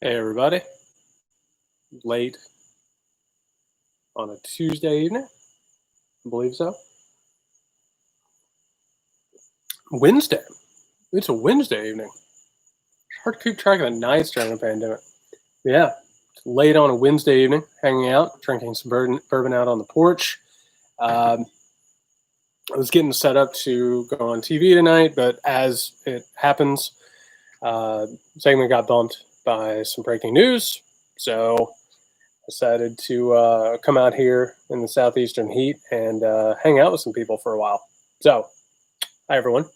Hey everybody, late on a Tuesday evening, I believe so. Wednesday. It's a Wednesday evening. It's hard to keep track of the nights during the pandemic. Yeah, it's late on a Wednesday evening, hanging out, drinking some bourbon out on the porch. Um, I was getting set up to go on TV tonight, but as it happens, uh, segment got bumped by some breaking news. So decided to come out here in the southeastern heat and hang out with some people for a while. So, hi everyone.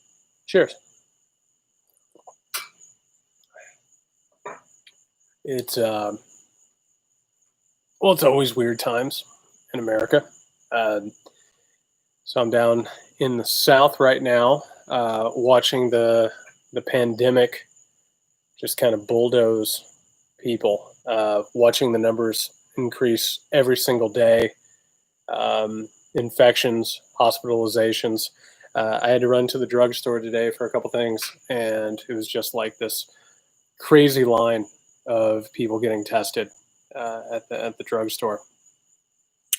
Cheers. It's well, it's always weird times in America. Uh, so I'm down in the South right now, watching the pandemic just kind of bulldoze people. Watching the numbers increase every single day. Infections, hospitalizations. I had to run to the drugstore today for a couple things, and it was just like this crazy line of people getting tested at the drugstore.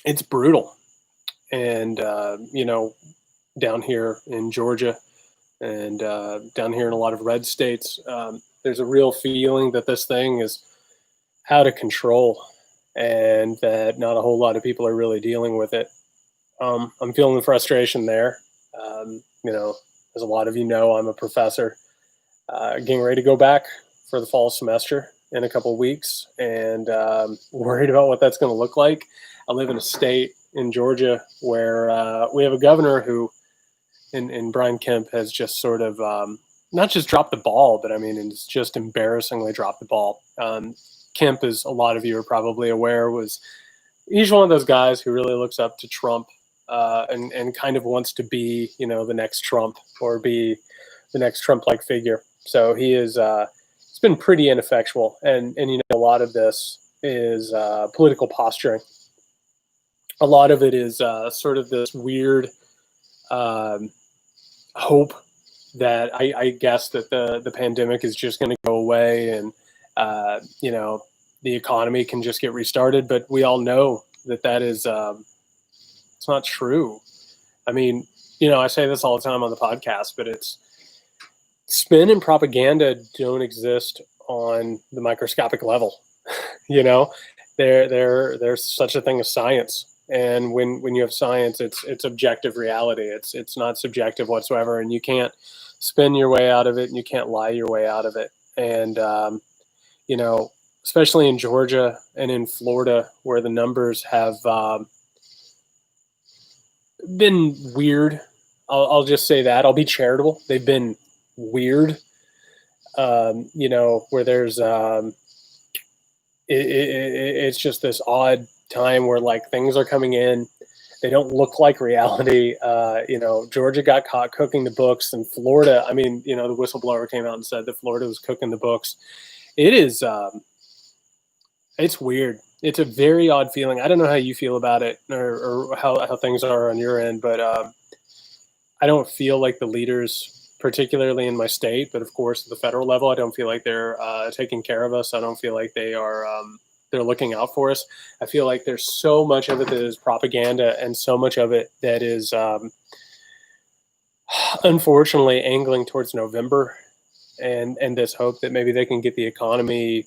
It's brutal, and down here in Georgia, and down here in a lot of red states, there's a real feeling that this thing is out of control, and that not a whole lot of people are really dealing with it. I'm feeling the frustration there. As a lot of you know, I'm a professor, getting ready to go back for the fall semester in a couple of weeks, and worried about what that's going to look like. I live in a state in Georgia where we have a governor who, in Brian Kemp, has just sort of not just dropped the ball, but I mean, it's just embarrassingly dropped the ball. Kemp, as a lot of you are probably aware, he's one of those guys who really looks up to Trump, and kind of wants to be, the next Trump, or be the next Trump-like figure. So he is. It's been pretty ineffectual, and a lot of this is political posturing. A lot of it is sort of this weird hope that I guess that the pandemic is just going to go away, and the economy can just get restarted. But we all know that is it's not true. I mean, I say this all the time on the podcast, but it's spin and propaganda don't exist on the microscopic level. There's such a thing as science, and when you have science, it's objective reality. It's not subjective whatsoever, and you can't spin your way out of it, and you can't lie your way out of it. And especially in Georgia and in Florida, where the numbers have been weird. I'll just say that. I'll be charitable. They've been weird. Where there's it's just this odd time where like things are coming in, they don't look like reality. Georgia got caught cooking the books, and Florida, I mean, the whistleblower came out and said that Florida was cooking the books. It is it's weird. It's a very odd feeling. I don't know how you feel about it, or how things are on your end, but I don't feel like the leaders, particularly in my state, but of course at the federal level, I don't feel like they're taking care of us. I don't feel like they are they're looking out for us. I feel like there's so much of it that is propaganda, and so much of it that is unfortunately angling towards November, and this hope that maybe they can get the economy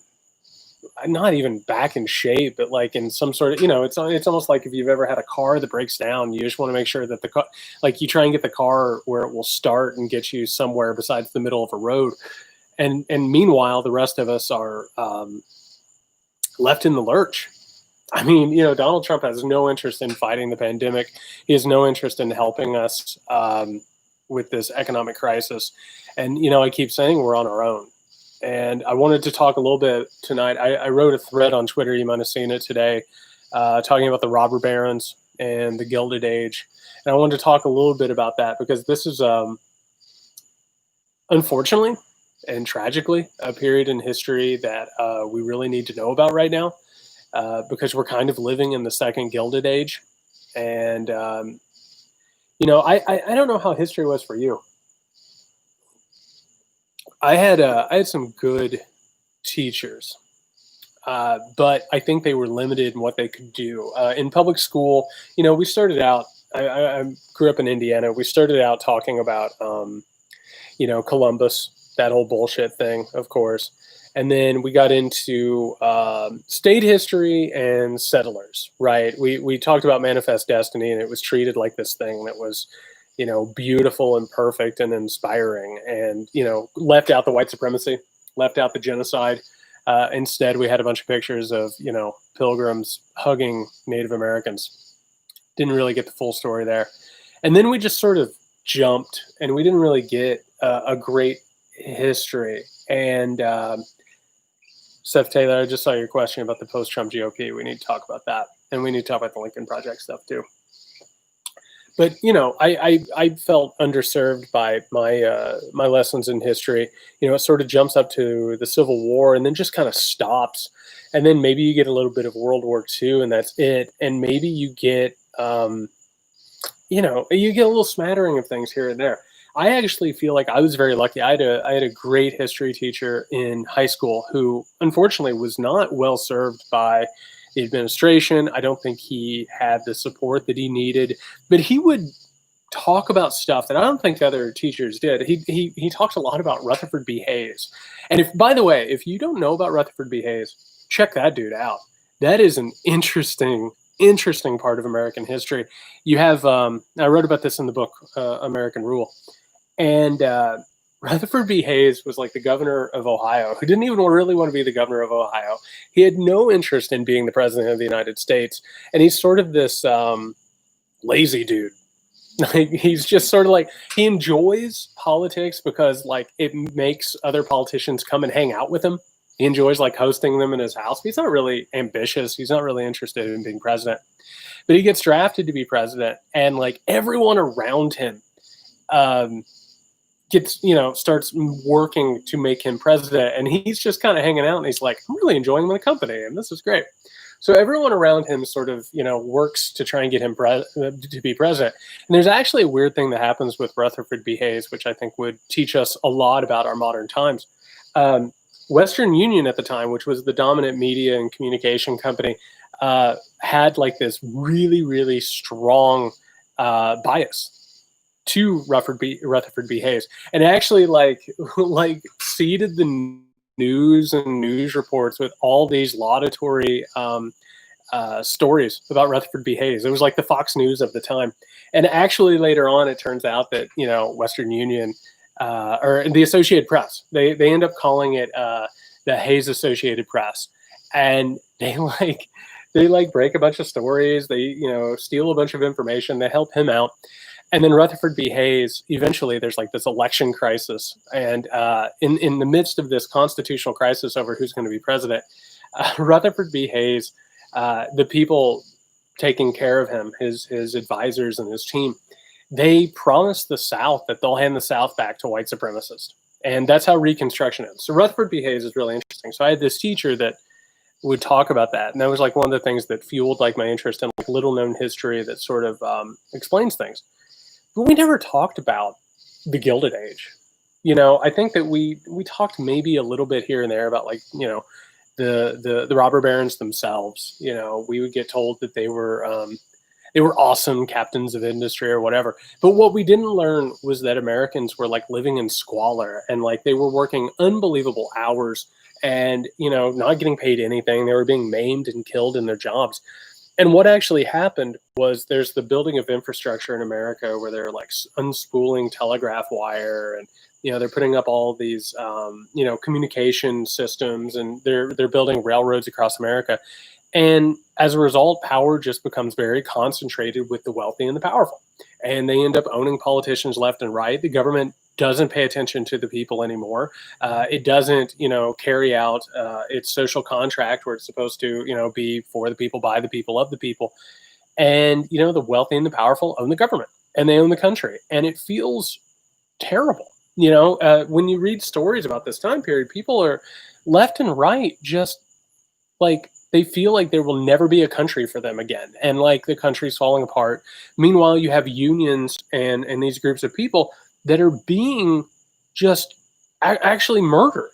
not even back in shape, but like in some sort of, it's almost like if you've ever had a car that breaks down, you just want to make sure that the car, like you try and get the car where it will start and get you somewhere besides the middle of a road. And meanwhile, the rest of us are left in the lurch. I mean, Donald Trump has no interest in fighting the pandemic. He has no interest in helping us with this economic crisis. And, I keep saying we're on our own. And I wanted to talk a little bit tonight. I wrote a thread on Twitter, you might have seen it today, talking about the robber barons and the Gilded Age. And I wanted to talk a little bit about that because this is, unfortunately and tragically, a period in history that we really need to know about right now, because we're kind of living in the second Gilded Age. And, I don't know how history was for you. I had some good teachers But I think they were limited in what they could do. In public school, you know, we started out, I grew up in Indiana. We started out talking about, you know, Columbus, that whole bullshit thing, of course. And then we got into state history and settlers, right? We talked about Manifest Destiny, and it was treated like this thing that was, you know, beautiful and perfect and inspiring, and, you know, left out the white supremacy, left out the genocide. Instead, we had a bunch of pictures of, you know, pilgrims hugging Native Americans. Didn't really get the full story there. And then we just sort of jumped, and we didn't really get a great history. And Seth Taylor, I just saw your question about the post-Trump GOP. We need to talk about that. And we need to talk about the Lincoln Project stuff too. But, you know, I felt underserved by my lessons in history. You know, it sort of jumps up to the Civil War and then just kind of stops. And then maybe you get a little bit of World War II, and that's it. And maybe you get, you know, you get a little smattering of things here and there. I actually feel like I was very lucky. I had a great history teacher in high school who unfortunately was not well served by the administration. I don't think he had the support that he needed, but he would talk about stuff that I don't think other teachers did. He talked a lot about Rutherford B. Hayes. And if, by the way, if you don't know about Rutherford B. Hayes, check that dude out. That is an interesting part of American history. You have, I wrote about this in the book, American Rule. And Rutherford B. Hayes was like the governor of Ohio, who didn't even really want to be the governor of Ohio. He had no interest in being the president of the United States. And he's sort of this lazy dude. Like, he's just sort of like, he enjoys politics because like it makes other politicians come and hang out with him. He enjoys like hosting them in his house. He's not really ambitious. He's not really interested in being president. But he gets drafted to be president, and like everyone around him gets, you know, starts working to make him president, and he's just kind of hanging out, and he's like, I'm really enjoying my company, and this is great. So everyone around him sort of, you know, works to try and get him to be president. And there's actually a weird thing that happens with Rutherford B. Hayes, which I think would teach us a lot about our modern times. Western Union at the time, which was the dominant media and communication company, had like this really, really strong bias to Rutherford B. Hayes, and actually like seeded the news and news reports with all these laudatory stories about Rutherford B. Hayes. It was like the Fox News of the time. And actually later on, it turns out that, you know, Western Union or the Associated Press, they end up calling it the Hayes Associated Press, and they break a bunch of stories. They, you know, steal a bunch of information. They help him out. And then Rutherford B. Hayes, eventually there's like this election crisis. And in the midst of this constitutional crisis over who's going to be president, Rutherford B. Hayes, the people taking care of him, his advisors and his team, they promised the South that they'll hand the South back to white supremacists. And that's how Reconstruction ends. So Rutherford B. Hayes is really interesting. So I had this teacher that would talk about that. And that was like one of the things that fueled like my interest in like little known history that sort of explains things. But we never talked about the Gilded Age. You know, I think that we talked maybe a little bit here and there about like, you know, the robber barons themselves. You know, we would get told that they were awesome captains of industry or whatever. But what we didn't learn was that Americans were like living in squalor, and like they were working unbelievable hours and, you know, not getting paid anything. They were being maimed and killed in their jobs. And what actually happened was there's the building of infrastructure in America where they're like unspooling telegraph wire, and, you know, they're putting up all these, you know, communication systems, and they're building railroads across America. And as a result, power just becomes very concentrated with the wealthy and the powerful. And they end up owning politicians left and right. The government doesn't pay attention to the people anymore. It doesn't, you know, carry out its social contract where it's supposed to, you know, be for the people, by the people, of the people. And, you know, the wealthy and the powerful own the government, and they own the country. And it feels terrible. You know, when you read stories about this time period, people are left and right just like, they feel like there will never be a country for them again. And like the country's falling apart. Meanwhile, you have unions and these groups of people that are being just actually murdered.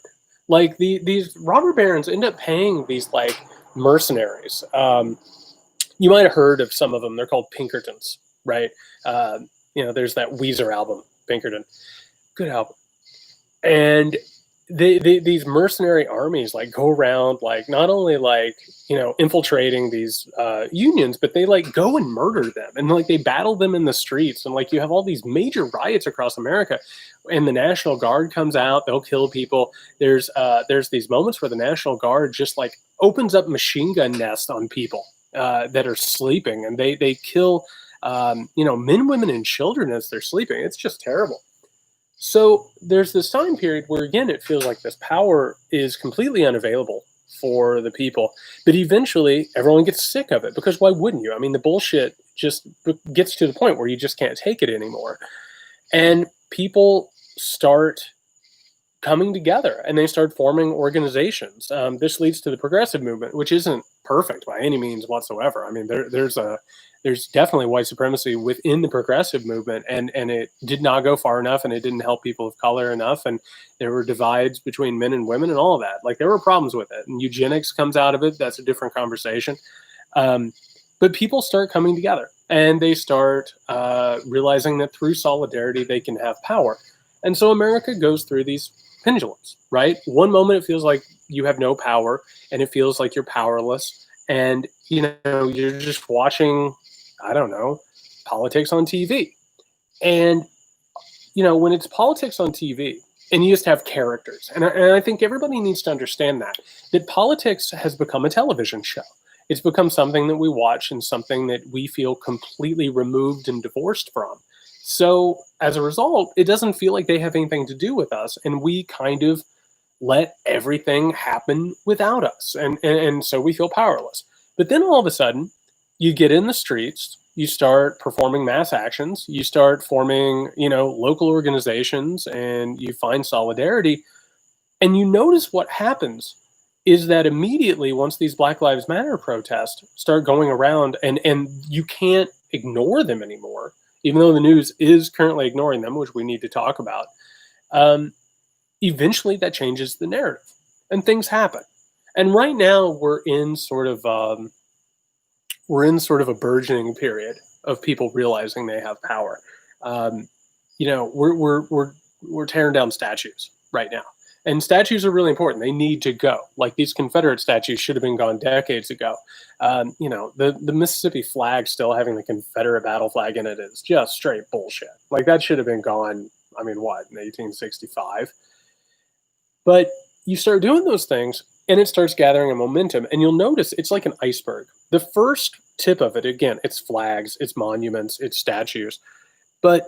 Like these robber barons end up paying these like mercenaries. You might have heard of some of them. They're called Pinkertons, right? There's that Weezer album, Pinkerton. Good album. And these mercenary armies like go around like not only like infiltrating these unions, but they like go and murder them, and like they battle them in the streets, and like you have all these major riots across America, and the National Guard comes out, they'll kill people. There's these moments where the National Guard just like opens up machine gun nests on people that are sleeping, and they kill men, women, and children as they're sleeping. It's just terrible. So there's this time period where, again, it feels like this power is completely unavailable for the people. But eventually, everyone gets sick of it, because why wouldn't you? I mean, the bullshit just gets to the point where you just can't take it anymore. And people start coming together, and they start forming organizations. This leads to the progressive movement, which isn't perfect by any means whatsoever. I mean, there's definitely white supremacy within the progressive movement, and it did not go far enough, and it didn't help people of color enough, and there were divides between men and women and all of that. Like, there were problems with it, and eugenics comes out of it. That's a different conversation. But people start coming together, and they start realizing that through solidarity, they can have power. And so America goes through these pendulums, right? One moment it feels like you have no power, and it feels like you're powerless, and you're just watching, I don't know, politics on TV. And when it's politics on TV, and you just have characters, and I think everybody needs to understand that politics has become a television show. It's become something that we watch, and something that we feel completely removed and divorced from. So as a result, it doesn't feel like they have anything to do with us, and we kind of let everything happen without us, and so we feel powerless. But then all of a sudden, you get in the streets, you start performing mass actions, you start forming, local organizations, and you find solidarity, and you notice what happens is that immediately, once these Black Lives Matter protests start going around, and you can't ignore them anymore, even though the news is currently ignoring them, which we need to talk about, eventually that changes the narrative, and things happen. And right now we're in sort of a burgeoning period of people realizing they have power. We're tearing down statues right now, and statues are really important. They need to go. Like, these Confederate statues should have been gone decades ago. The Mississippi flag still having the Confederate battle flag in it is just straight bullshit. Like, that should have been gone. I mean, what, in 1865? But you start doing those things, and it starts gathering a momentum, and you'll notice it's like an iceberg. The first tip of it, again, it's flags, it's monuments, it's statues, but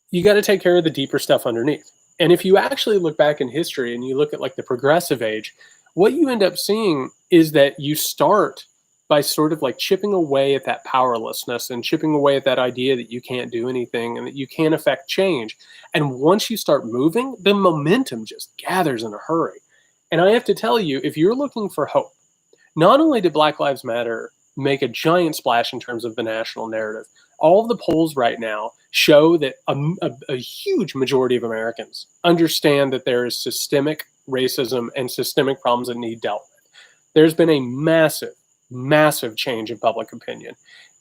you got to take care of the deeper stuff underneath. And if you actually look back in history and you look at like the progressive age, what you end up seeing is that you start by sort of like chipping away at that powerlessness, and chipping away at that idea that you can't do anything and that you can't affect change. And once you start moving, the momentum just gathers in a hurry. And I have to tell you, if you're looking for hope, not only did Black Lives Matter make a giant splash in terms of the national narrative, all of the polls right now show that a huge majority of Americans understand that there is systemic racism and systemic problems that need dealt with. There's been a massive change in public opinion.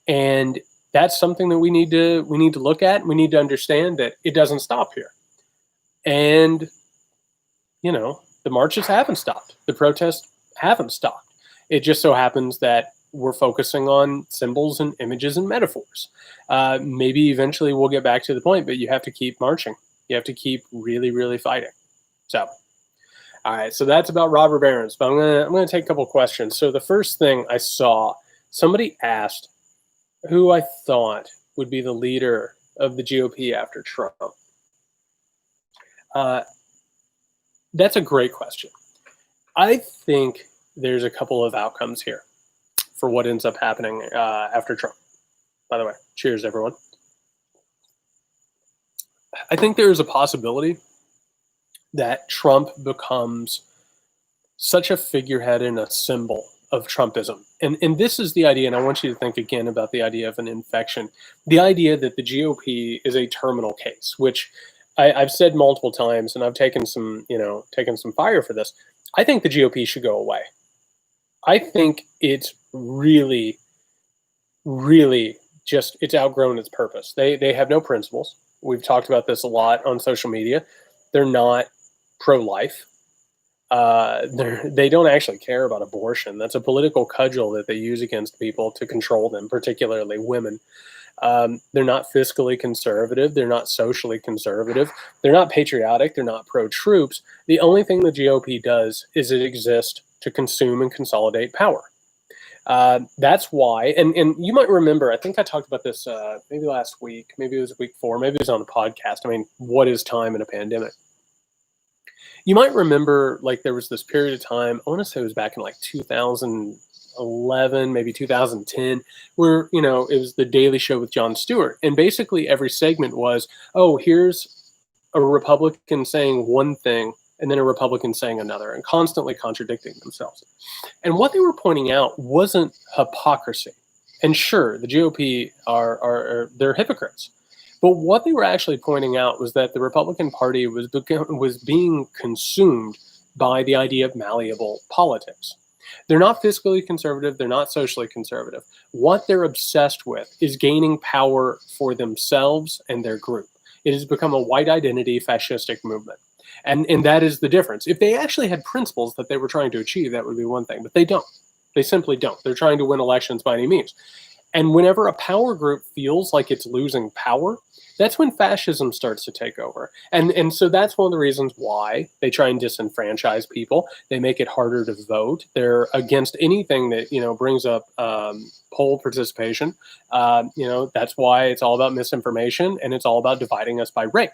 And that's something that we need to look at. We need to understand that it doesn't stop here. And, the marches haven't stopped. The protests haven't stopped. It just so happens that we're focusing on symbols and images and metaphors. Maybe eventually we'll get back to the point, but you have to keep marching. You have to keep really, really fighting. So, all right. So that's about robber barons. But I'm gonna take a couple questions. So the first thing I saw, somebody asked who I thought would be the leader of the GOP after Trump. That's a great question. I think there's a couple of outcomes here for what ends up happening after Trump. By the way, cheers, everyone. I think there is a possibility that Trump becomes such a figurehead and a symbol of Trumpism. And this is the idea, and I want you to think again about the idea of an infection. The idea that the GOP is a terminal case, which I've said multiple times, and I've taken some fire for this. I think the GOP should go away. I think it's really, really just it's outgrown its purpose. They have no principles. We've talked about this a lot on social media. They're not pro-life. They don't actually care about abortion. That's a political cudgel that they use against people to control them, particularly women. They're not fiscally conservative. They're not socially conservative. They're not patriotic. They're not pro-troops. The only thing the GOP does is it exists to consume and consolidate power. That's why, and you might remember, I think I talked about this maybe last week, maybe it was week 4, maybe it was on the podcast. I mean, what is time in a pandemic? You might remember, like, there was this period of time, I want to say it was back in like 2011, maybe 2010, where, it was the Daily Show with Jon Stewart. And basically every segment was, oh, here's a Republican saying one thing and then a Republican saying another, and constantly contradicting themselves. And what they were pointing out wasn't hypocrisy. And sure, the GOP they're hypocrites. But what they were actually pointing out was that the Republican Party was being consumed by the idea of malleable politics. They're not fiscally conservative. They're not socially conservative. What they're obsessed with is gaining power for themselves and their group. It has become a white identity fascistic movement. And that is the difference. If they actually had principles that they were trying to achieve, that would be one thing. But they don't. They simply don't. They're trying to win elections by any means. And whenever a power group feels like it's losing power, that's when fascism starts to take over. And so that's one of the reasons why they try and disenfranchise people. They make it harder to vote. They're against anything that, brings up poll participation. That's why it's all about misinformation, and it's all about dividing us by race.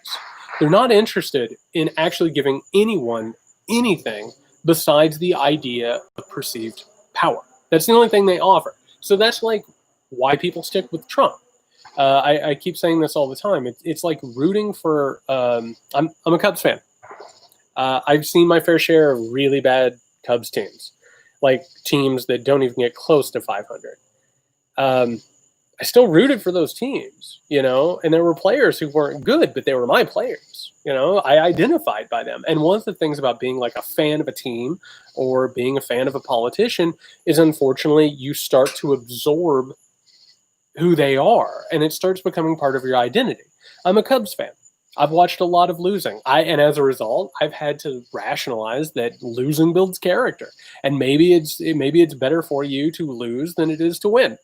They're not interested in actually giving anyone anything besides the idea of perceived power. That's the only thing they offer. So that's like why people stick with Trump. I keep saying this all the time. It's like rooting for. I'm a Cubs fan. I've seen my fair share of really bad Cubs teams, like teams that don't even get close to 500. I still rooted for those teams, and there were players who weren't good, but they were my players. I identified by them. And one of the things about being like a fan of a team or being a fan of a politician is, unfortunately, you start to absorb who they are, and it starts becoming part of your identity. I'm a Cubs fan. I've watched a lot of losing. And as a result, I've had to rationalize that losing builds character. And maybe it's better for you to lose than it is to win.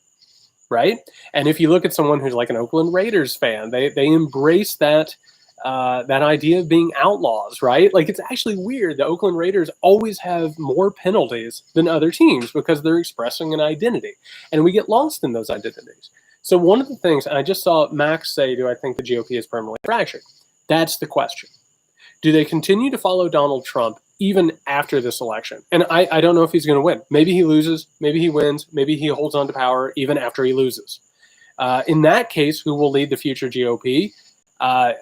Right? And if you look at someone who's like an Oakland Raiders fan, they embrace that idea of being outlaws, right? Like, it's actually weird. The Oakland Raiders always have more penalties than other teams because they're expressing an identity, and we get lost in those identities. So one of the things, and I just saw Max say, do I think the GOP is permanently fractured? That's the question. Do they continue to follow Donald Trump even after this election? And I don't know if he's going to win. Maybe he loses. Maybe he wins. Maybe he holds on to power even after he loses. In that case, who will lead the future GOP? A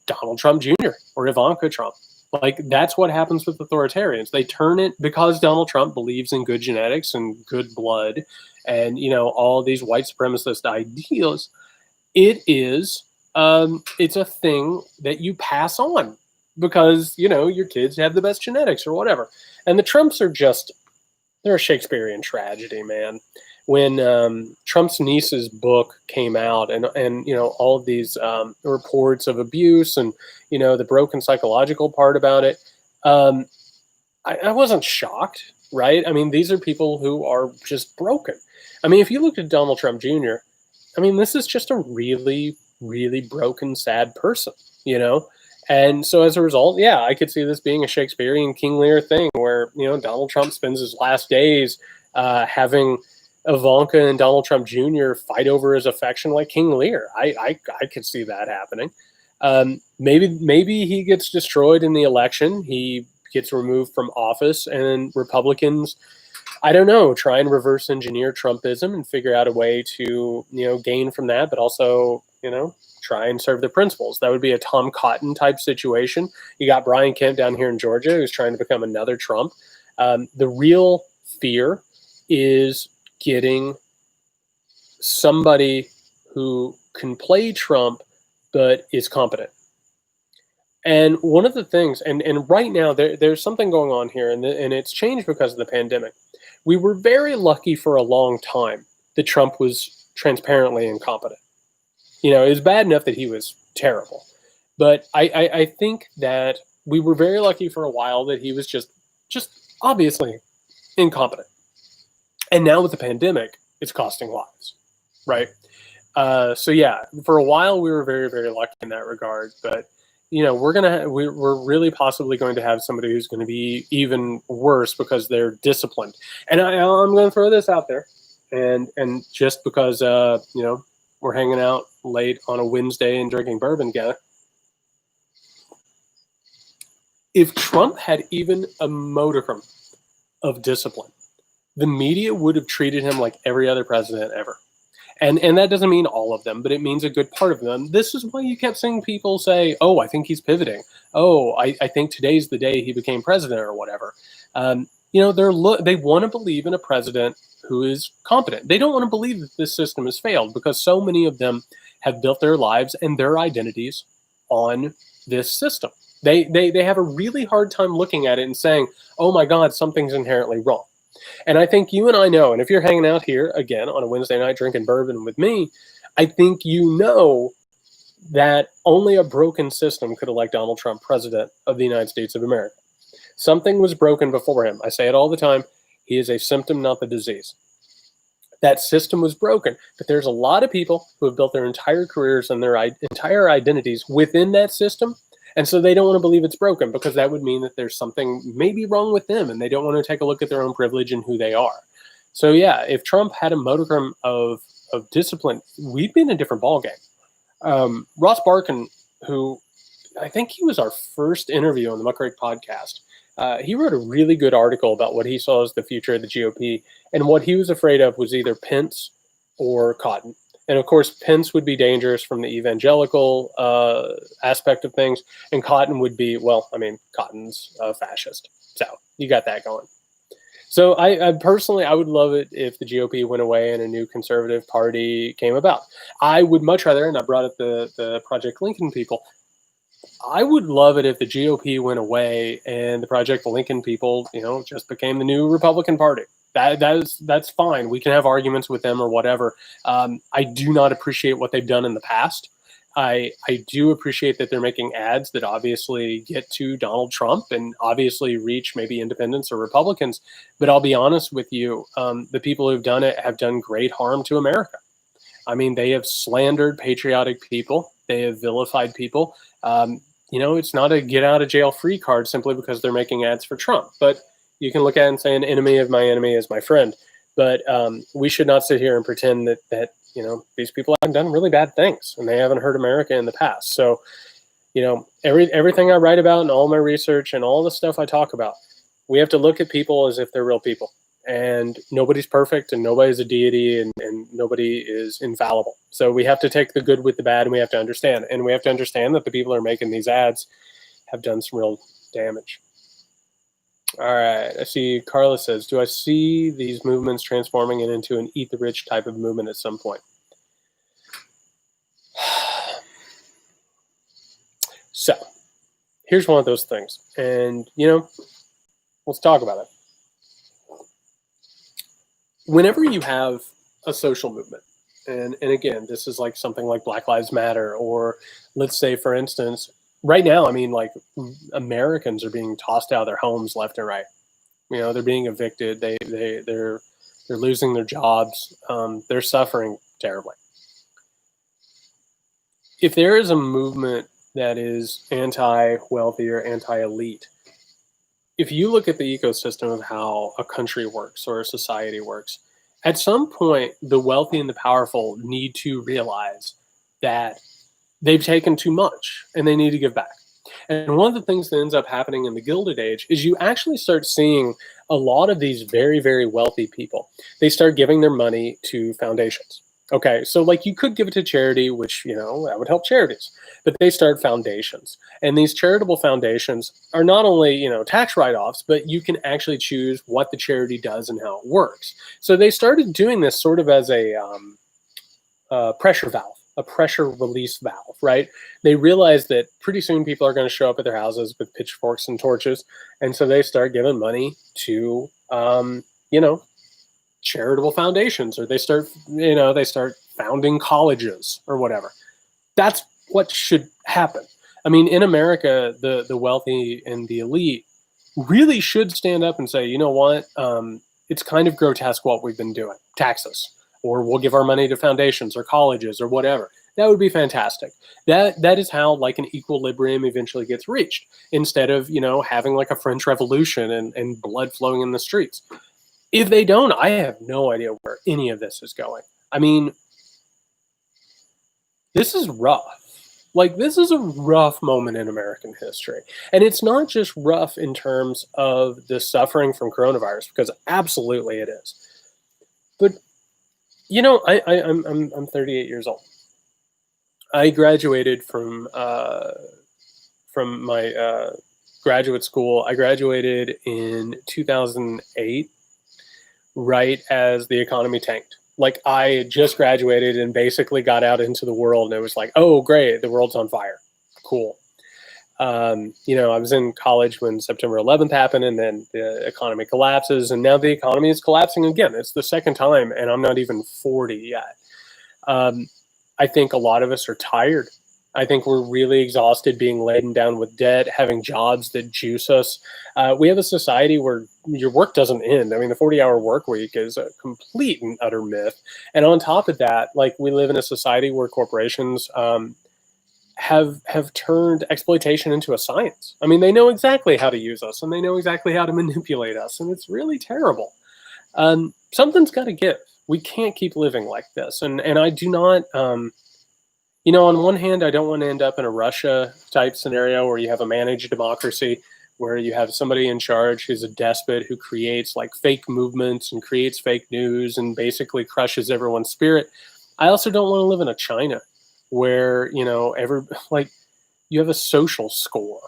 Donald Trump Jr. or Ivanka Trump. Like, that's what happens with authoritarians. They turn it, because Donald Trump believes in good genetics and good blood and, all these white supremacist ideals. It's a thing that you pass on because, your kids have the best genetics or whatever. And the Trumps are they're a Shakespearean tragedy, man. When Trump's niece's book came out and all of these reports of abuse and, the broken psychological part about it, I wasn't shocked, right? I mean, these are people who are just broken. I mean, if you look at Donald Trump Jr., I mean, this is just a really, really broken, sad person, And so as a result, yeah, I could see this being a Shakespearean King Lear thing where, Donald Trump spends his last days having Ivanka and Donald Trump Jr. fight over his affection like King Lear. I could see that happening. Maybe he gets destroyed in the election. He gets removed from office, and Republicans, I don't know, try and reverse engineer Trumpism and figure out a way to, gain from that, but also, try and serve the principles. That would be a Tom Cotton type situation. You got Brian Kemp down here in Georgia who's trying to become another Trump. The real fear is getting somebody who can play Trump but is competent. And one of the things, and right now there's something going on here, and it's changed because of the pandemic. We were very lucky for a long time that Trump was transparently incompetent. It was bad enough that he was terrible, but I think that we were very lucky for a while that he was just obviously incompetent. And now with the pandemic, it's costing lives, right? So yeah, for a while we were very, very lucky in that regard, but we're really possibly going to have somebody who's going to be even worse because they're disciplined. And I'm going to throw this out there, and just because we're hanging out late on a Wednesday and drinking bourbon together. If Trump had even a modicum of discipline, the media would have treated him like every other president ever. And that doesn't mean all of them, but it means a good part of them. This is why you kept seeing people say, oh, I think he's pivoting. Oh, I think today's the day he became president or whatever. They want to believe in a president who is competent. They don't want to believe that this system has failed because so many of them have built their lives and their identities on this system. They have a really hard time looking at it and saying, oh my God, something's inherently wrong. And I think you and I know, and if you're hanging out here again on a Wednesday night drinking bourbon with me, I think you know that only a broken system could elect Donald Trump president of the United States of America. Something was broken before him. I say it all the time. He is a symptom, not the disease. That system was broken, but there's a lot of people who have built their entire careers and their entire identities within that system. And so they don't want to believe it's broken because that would mean that there's something maybe wrong with them and they don't want to take a look at their own privilege and who they are. So yeah, if Trump had a modicum of discipline, we'd be in a different ballgame. Ross Barkan, who I think he was our first interview on the Muckrake podcast, he wrote a really good article about what he saw as the future of the GOP, and what he was afraid of was either Pence or Cotton. And of course, Pence would be dangerous from the evangelical aspect of things, and Cotton would be, Cotton's a fascist. So you got that going. So I personally, I would love it if the GOP went away and a new conservative party came about. I would much rather, and I brought up the Project Lincoln people, I would love it if the GOP went away and the Project Lincoln people, just became the new Republican Party. That's fine. We can have arguments with them or whatever. I do not appreciate what they've done in the past. I do appreciate that they're making ads that obviously get to Donald Trump and obviously reach maybe independents or Republicans. But I'll be honest with you, the people who've done it have done great harm to America. I mean, they have slandered patriotic people. They have vilified people. It's not a get out of jail free card simply because they're making ads for Trump. But you can look at it and say an enemy of my enemy is my friend. But we should not sit here and pretend that these people haven't done really bad things and they haven't hurt America in the past. So, everything I write about and all my research and all the stuff I talk about, we have to look at people as if they're real people. And nobody's perfect and nobody's a deity and nobody is infallible. So we have to take the good with the bad and we have to understand. And we have to understand that the people who are making these ads have done some real damage. All right. I see Carla says, do I see these movements transforming it into an eat the rich type of movement at some point? So here's one of those things. And, let's talk about it. Whenever you have a social movement, and again, this is like something like Black Lives Matter, or let's say, for instance, right now, Americans are being tossed out of their homes left and right. They're being evicted. They're losing their jobs. They're suffering terribly. If there is a movement that is anti-wealthy or anti-elite, if you look at the ecosystem of how a country works or a society works, at some point, the wealthy and the powerful need to realize that they've taken too much and they need to give back. And one of the things that ends up happening in the Gilded Age is you actually start seeing a lot of these very, very wealthy people. They start giving their money to foundations. Okay, so you could give it to charity, which, that would help charities, but they start foundations. And these charitable foundations are not only, tax write-offs, but you can actually choose what the charity does and how it works. So they started doing this sort of as a pressure valve. a pressure release valve, right? They realize that pretty soon people are going to show up at their houses with pitchforks and torches, and so they start giving money to, you know, charitable foundations, or they start founding colleges or whatever. That's what should happen. I mean, in America, the wealthy and the elite really should stand up and say, you know what, it's kind of grotesque what we've been doing. Tax us, or we'll give our money to foundations or colleges or whatever. That would be fantastic. That is how like an equilibrium eventually gets reached, instead of, you know, having like a French Revolution and blood flowing in the streets. If they don't, I have no idea where any of this is going. I mean, this is rough. Like, this is a rough moment in American history. And it's not just rough in terms of the suffering from coronavirus, because absolutely it is. But, you know, I'm 38 years old. I graduated from my graduate school. I graduated in 2008, right as the economy tanked. Like, I just graduated and basically got out into the world, and it was like, oh, great, the world's on fire. Cool. You know, I was in college when September 11th happened, and then the economy collapses, and now the economy is collapsing again. It's the second time, and I'm not even 40 yet. I think a lot of us are tired. I think we're really exhausted being laden down with debt, having jobs that juice us. We have a society where your work doesn't end. I mean, the 40-hour work week is a complete and utter myth. And on top of that, like, we live in a society where corporations have turned exploitation into a science. I mean, they know exactly how to use us, and they know exactly how to manipulate us, and it's really terrible. Something's got to give. We can't keep living like this. And I do not... you know, on one hand, I don't want to end up in a Russia type scenario where you have a managed democracy, where you have somebody in charge who's a despot who creates like fake movements and creates fake news and basically crushes everyone's spirit. I also don't want to live in a China where, you know, you have a social score,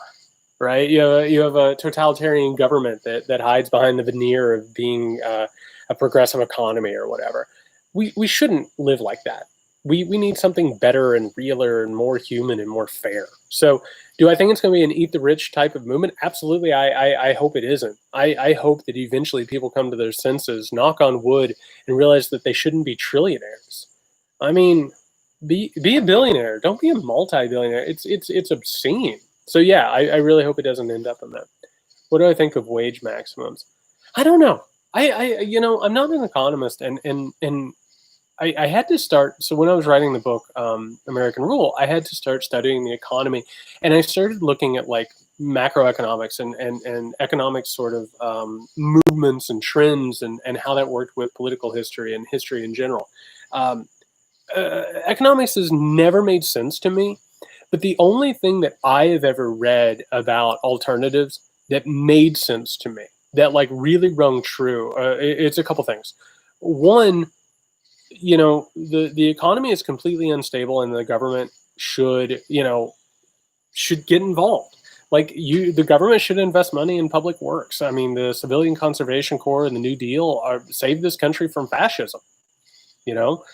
right? You have a totalitarian government that hides behind the veneer of being a progressive economy or whatever. We shouldn't live like that. We need something better and realer and more human and more fair. So do I think it's going to be an eat the rich type of movement? Absolutely. I hope it isn't. I hope that eventually people come to their senses, knock on wood, and realize that they shouldn't be trillionaires. I mean, be a billionaire. Don't be a multi-billionaire. It's obscene. So yeah, I really hope it doesn't end up in that. What do I think of wage maximums? I don't know. You know, I'm not an economist, and I had to start. So when I was writing the book, American Rule, I had to start studying the economy, and I started looking at like macroeconomics and economic sort of movements and trends and how that worked with political history and history in general. Economics has never made sense to me, but the only thing that I have ever read about alternatives that made sense to me, that like really rung true, it's a couple things. One, you know, the economy is completely unstable, and the government should get involved. Like, the government should invest money in public works. I mean, the Civilian Conservation Corps and the New Deal saved this country from fascism. You know,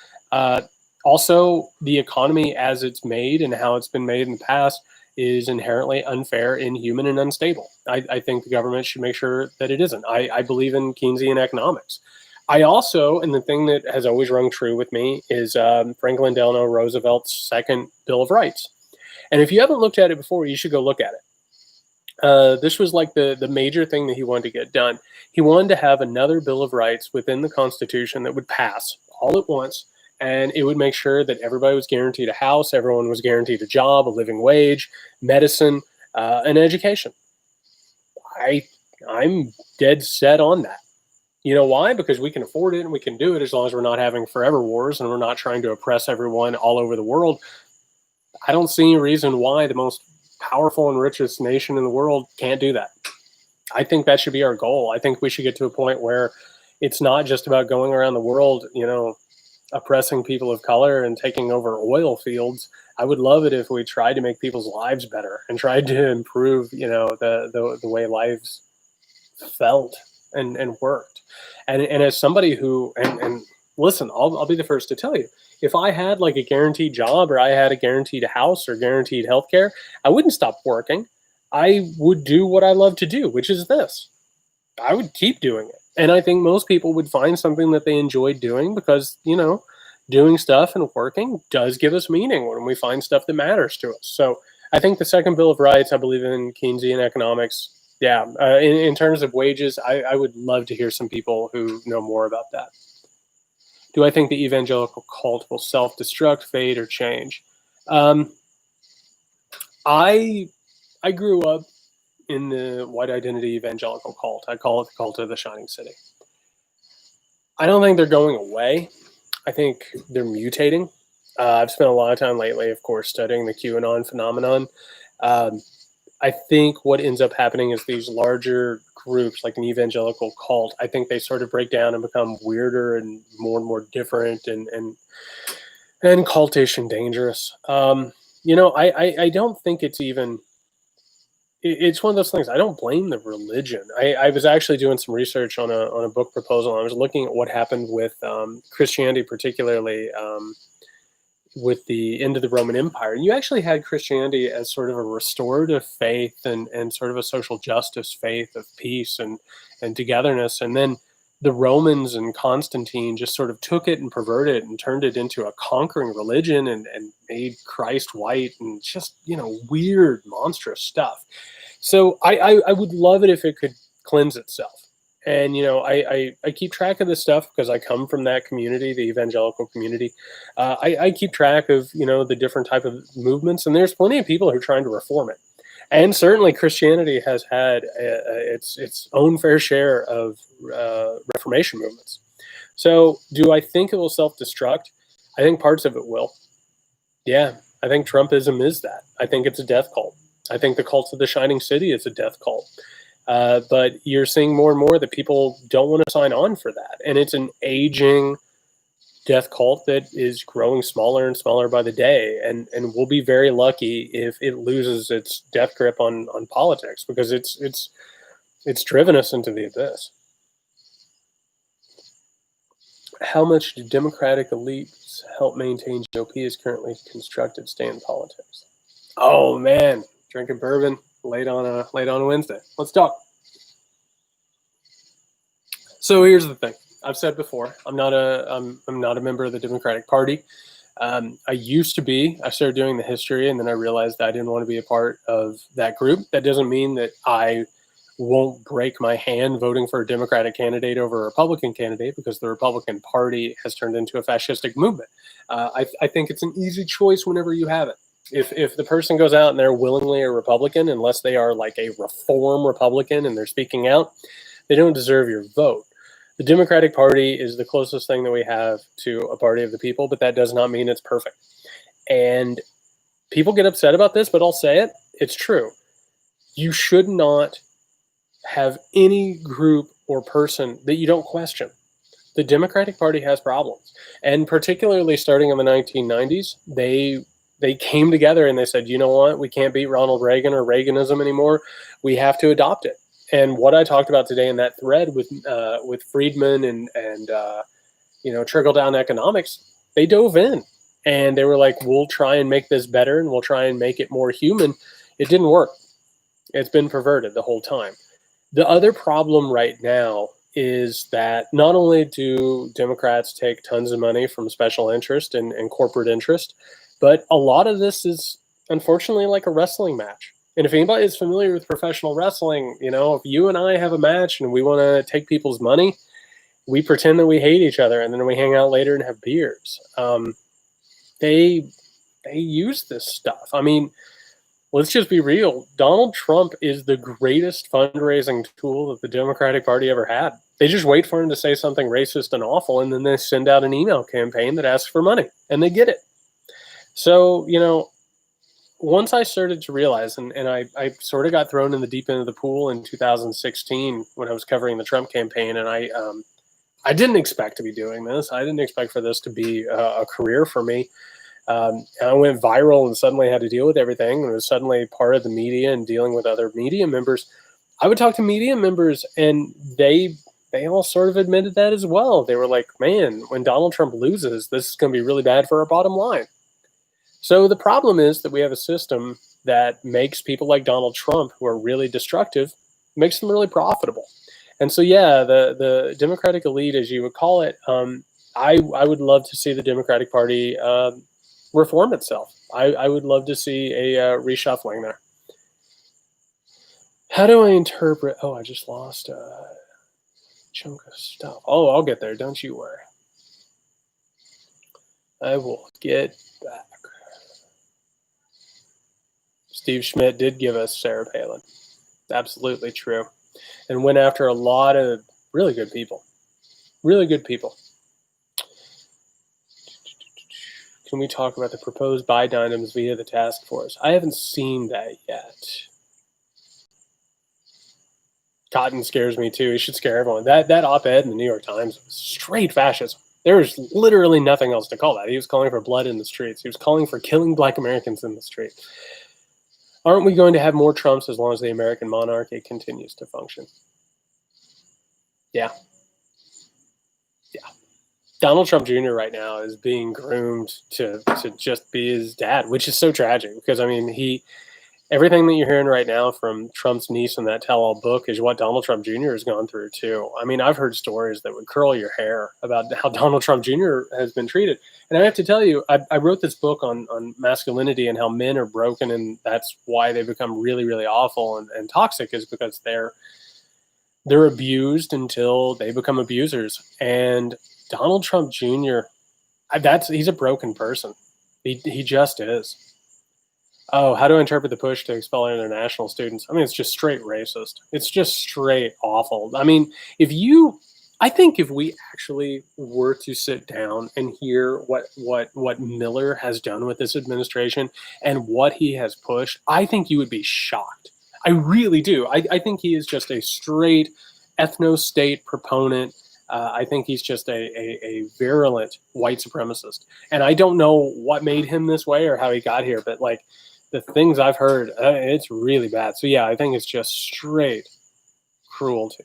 also the economy as it's made and how it's been made in the past is inherently unfair, inhuman, and unstable. I think the government should make sure that it isn't. I believe in Keynesian economics. I also, and the thing that has always rung true with me, is Franklin Delano Roosevelt's second Bill of Rights. And if you haven't looked at it before, you should go look at it. This was like the major thing that he wanted to get done. He wanted to have another Bill of Rights within the Constitution that would pass all at once, and it would make sure that everybody was guaranteed a house, everyone was guaranteed a job, a living wage, medicine, and education. I'm dead set on that. You know why? Because we can afford it and we can do it as long as we're not having forever wars and we're not trying to oppress everyone all over the world. I don't see any reason why the most powerful and richest nation in the world can't do that. I think that should be our goal. I think we should get to a point where it's not just about going around the world, you know, oppressing people of color and taking over oil fields. I would love it if we tried to make people's lives better and tried to improve, you know, the way lives felt and worked. And as somebody who, and listen, I'll be the first to tell you. If I had like a guaranteed job or I had a guaranteed house or guaranteed healthcare, I wouldn't stop working. I would do what I love to do, which is this. I would keep doing it. And I think most people would find something that they enjoy doing because, doing stuff and working does give us meaning when we find stuff that matters to us. So I think the Second Bill of Rights, I believe in Keynesian economics. Yeah. In terms of wages, I would love to hear some people who know more about that. Do I think the evangelical cult will self-destruct, fade, or change? I grew up in the white identity evangelical cult. I call it the cult of the shining city. I don't think they're going away. I think they're mutating. I've spent a lot of time lately, of course, studying the QAnon phenomenon. I think what ends up happening is these larger groups, like an evangelical cult, I think they sort of break down and become weirder and more different and cultish and dangerous. I don't think it's even. It's one of those things. I don't blame the religion. I was actually doing some research on a book proposal. I was looking at what happened with Christianity, particularly with the end of the Roman Empire. And you actually had Christianity as sort of a restorative faith and sort of a social justice faith of peace and togetherness. And then the Romans and Constantine just sort of took it and perverted it and turned it into a conquering religion and made Christ white and just, weird, monstrous stuff. So I would love it if it could cleanse itself. And, I keep track of this stuff because I come from that community, the evangelical community. I keep track of, the different type of movements, and there's plenty of people who are trying to reform it. And certainly Christianity has had its own fair share of Reformation movements. So do I think it will self-destruct? I think parts of it will. Yeah, I think Trumpism is that. I think it's a death cult. I think the cult of the shining city is a death cult. But you're seeing more and more that people don't want to sign on for that. And it's an aging death cult that is growing smaller and smaller by the day. And we'll be very lucky if it loses its death grip on politics, because it's driven us into the abyss. How much do Democratic elites help maintain GOP as currently constructed stay in politics? Oh man, drinking bourbon late on a Wednesday. Let's talk. So here's the thing. I've said before, I'm not a member of the Democratic Party. I used to be. I started doing the history, and then I realized I didn't want to be a part of that group. That doesn't mean that I won't break my hand voting for a Democratic candidate over a Republican candidate, because the Republican Party has turned into a fascistic movement. I think it's an easy choice whenever you have it. If the person goes out and they're willingly a Republican, unless they are like a reform Republican and they're speaking out, they don't deserve your vote. The Democratic Party is the closest thing that we have to a party of the people, but that does not mean it's perfect. And people get upset about this, but I'll say it. It's true. You should not have any group or person that you don't question. The Democratic Party has problems. And particularly starting in the 1990s, they came together and they said, you know what, we can't beat Ronald Reagan or Reaganism anymore. We have to adopt it. And what I talked about today in that thread with Friedman and trickle down economics, they dove in and they were like, we'll try and make this better and we'll try and make it more human. It didn't work. It's been perverted the whole time. The other problem right now is that not only do Democrats take tons of money from special interest and corporate interest, but a lot of this is unfortunately like a wrestling match. And if anybody is familiar with professional wrestling, if you and I have a match and we want to take people's money, we pretend that we hate each other and then we hang out later and have beers. They use this stuff. I mean, let's just be real. Donald Trump is the greatest fundraising tool that the Democratic Party ever had. They just wait for him to say something racist and awful, and then they send out an email campaign that asks for money, and they get it. So, once I started to realize, and I sort of got thrown in the deep end of the pool in 2016 when I was covering the Trump campaign, and I didn't expect to be doing this. I didn't expect for this to be a career for me. And I went viral and suddenly had to deal with everything. And was suddenly part of the media and dealing with other media members. I would talk to media members, and they they all sort of admitted that as well. They were like, man, when Donald Trump loses, this is going to be really bad for our bottom line. So the problem is that we have a system that makes people like Donald Trump, who are really destructive, makes them really profitable. And so, yeah, the Democratic elite, as you would call it, I would love to see the Democratic Party reform itself. I would love to see a reshuffling there. How do I interpret? Oh, I just lost a chunk of stuff. Oh, I'll get there. Don't you worry. I will get back. Steve Schmidt did give us Sarah Palin. Absolutely true. And went after a lot of really good people. Really good people. Can we talk about the proposed Biden items via the task force? I haven't seen that yet. Cotton scares me too. He should scare everyone. That op-ed in the New York Times was straight fascism. There was literally nothing else to call that. He was calling for blood in the streets. He was calling for killing Black Americans in the street. Aren't we going to have more Trumps as long as the American monarchy continues to function? Yeah. Yeah. Donald Trump Jr. right now is being groomed to just be his dad, which is so tragic because, I mean, everything that you're hearing right now from Trump's niece in that tell-all book is what Donald Trump Jr. has gone through too. I mean, I've heard stories that would curl your hair about how Donald Trump Jr. has been treated. And I have to tell you, I wrote this book on masculinity and how men are broken, and that's why they become really, really awful and toxic, is because they're abused until they become abusers. And Donald Trump Jr., he's a broken person. He just is. Oh, how do I interpret the push to expel international students? I mean, it's just straight racist. It's just straight awful. I mean, I think if we actually were to sit down and hear what Miller has done with this administration and what he has pushed, I think you would be shocked. I really do. I think he is just a straight ethno-state proponent. I think he's just a virulent white supremacist. And I don't know what made him this way or how he got here, but like the things I've heard, it's really bad. So yeah, I think it's just straight cruelty.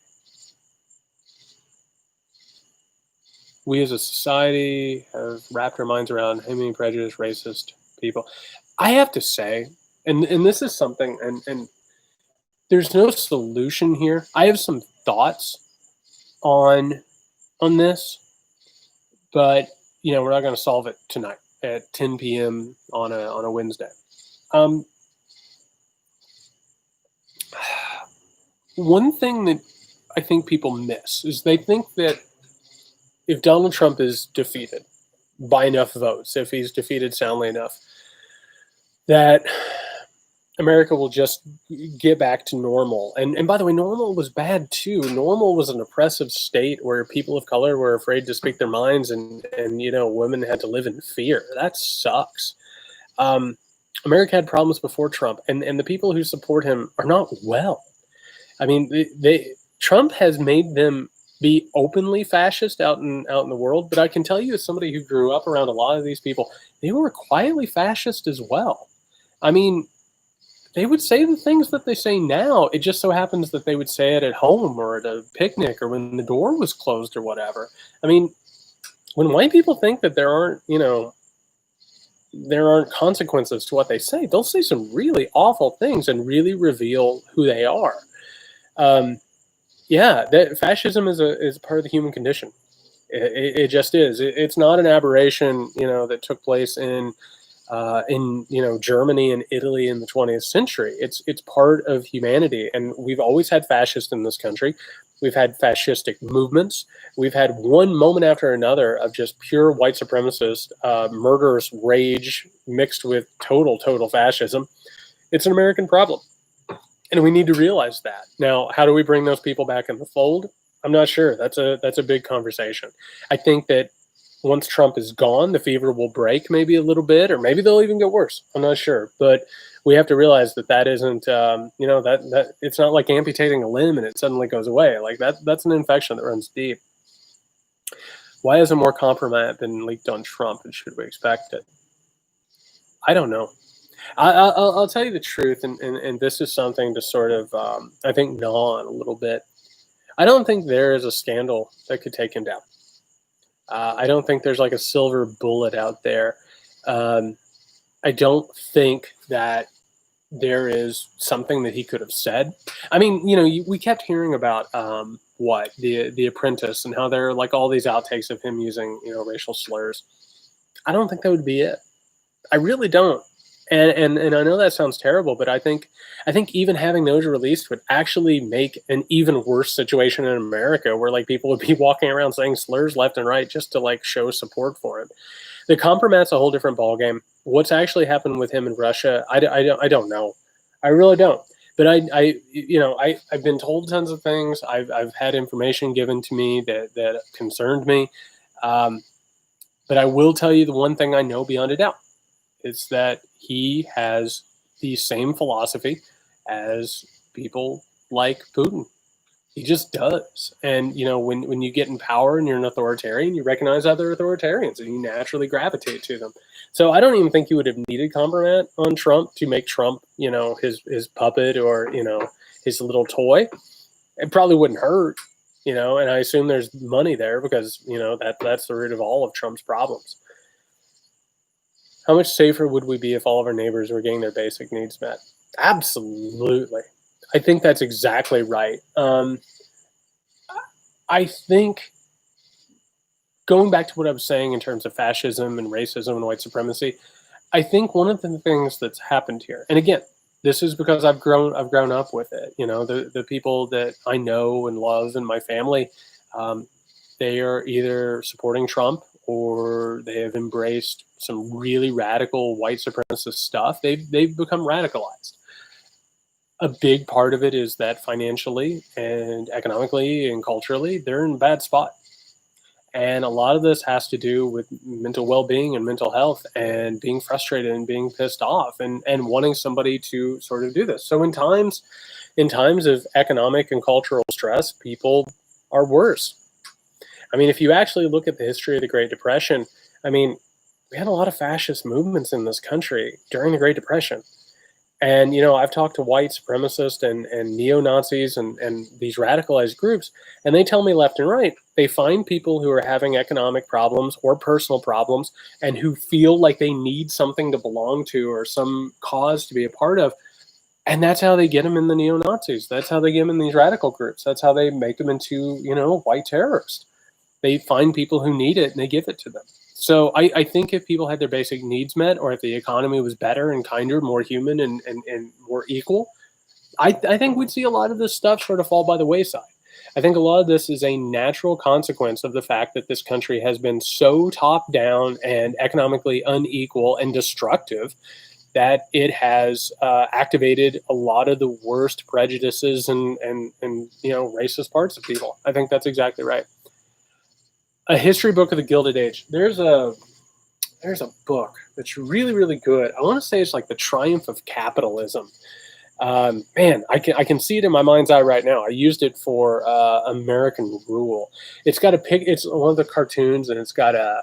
We as a society have wrapped our minds around how many prejudiced, racist people. I have to say, and this is something, and there's no solution here. I have some thoughts on this, but we're not going to solve it tonight at 10 p.m. on a Wednesday. One thing that I think people miss is they think that if Donald Trump is defeated by enough votes, if he's defeated soundly enough, that America will just get back to normal. And by the way, normal was bad too. Normal was an oppressive state where people of color were afraid to speak their minds, and women had to live in fear. That sucks. America had problems before Trump, and the people who support him are not well. I mean, Trump has made them be openly fascist out in the world, but I can tell you, as somebody who grew up around a lot of these people, they were quietly fascist as well. I mean, they would say the things that they say now. It just so happens that they would say it at home or at a picnic or when the door was closed or whatever. I mean, when white people think that there aren't consequences to what they say, they'll say some really awful things and really reveal who they are. That fascism is part of the human condition. It just is. It's not an aberration, that took place in Germany and Italy in the 20th century. It's part of humanity, and we've always had fascists in this country. We've had fascistic movements. We've had one moment after another of just pure white supremacist, murderous rage mixed with total fascism. It's an American problem, and we need to realize that. Now, how do we bring those people back in the fold? I'm not sure. That's a big conversation. I think that once Trump is gone, the fever will break maybe a little bit, or maybe they'll even get worse. I'm not sure, but we have to realize that isn't, that it's not like amputating a limb and it suddenly goes away. Like that's an infection that runs deep. Why hasn't more compromise been leaked on Trump, and should we expect it? I don't know. I'll tell you the truth, and this is something to sort of, I think, gnaw on a little bit. I don't think there is a scandal that could take him down. I don't think there's like a silver bullet out there. Um, I don't think that there is something that he could have said. I mean, we kept hearing about what the Apprentice and how there are like all these outtakes of him using racial slurs. I don't think that would be it. I really don't. And I know that sounds terrible, but I think even having those released would actually make an even worse situation in America, where like people would be walking around saying slurs left and right just to like show support for him. The compromat's a whole different ballgame. What's actually happened with him in Russia, I don't know. I really don't. But I've been told tons of things. I've had information given to me that concerned me. But I will tell you the one thing I know beyond a doubt. It's that he has the same philosophy as people like Putin. He just does. And, when you get in power and you're an authoritarian, you recognize other authoritarians and you naturally gravitate to them. So I don't even think you would have needed compromat on Trump to make Trump, his puppet or, his little toy. It probably wouldn't hurt, and I assume there's money there because, that's the root of all of Trump's problems. How much safer would we be if all of our neighbors were getting their basic needs met? Absolutely. I think that's exactly right. I think going back to what I was saying in terms of fascism and racism and white supremacy, I think one of the things that's happened here, and again, this is because I've grown up with it. The people that I know and love in my family, they are either supporting Trump or they have embraced some really radical white supremacist stuff. They've become radicalized. A big part of it is that financially and economically and culturally, they're in a bad spot. And a lot of this has to do with mental well-being and mental health and being frustrated and being pissed off and wanting somebody to sort of do this. So in times of economic and cultural stress, people are worse. I mean, if you actually look at the history of the Great Depression, I mean, we had a lot of fascist movements in this country during the Great Depression. And, I've talked to white supremacists and neo-Nazis and these radicalized groups, and they tell me left and right, they find people who are having economic problems or personal problems and who feel like they need something to belong to or some cause to be a part of. And that's how they get them in the neo-Nazis. That's how they get them in these radical groups. That's how they make them into, white terrorists. They find people who need it and they give it to them. So I think if people had their basic needs met, or if the economy was better and kinder, more human and more equal, I think we'd see a lot of this stuff sort of fall by the wayside. I think a lot of this is a natural consequence of the fact that this country has been so top down and economically unequal and destructive that it has activated a lot of the worst prejudices and racist parts of people. I think that's exactly right. A history book of the Gilded Age. There's a book that's really, really good. I want to say it's like The Triumph of Capitalism. Man, I can see it in my mind's eye right now. I used it for American Rule. It's got it's one of the cartoons, and it's got a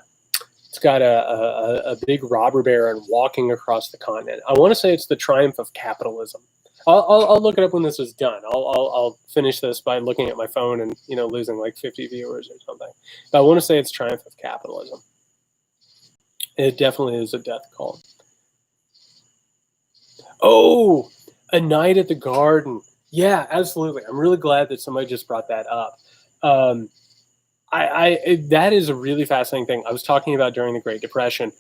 big robber baron walking across the continent. I want to say it's The Triumph of Capitalism. I'll look it up when this is done. I'll finish this by looking at my phone and losing like 50 viewers or something. But I want to say it's Triumph of Capitalism. It definitely is a death call. Oh, A Night at the Garden. Yeah, absolutely. I'm really glad that somebody just brought that up. That is a really fascinating thing. I was talking about during the Great Depression.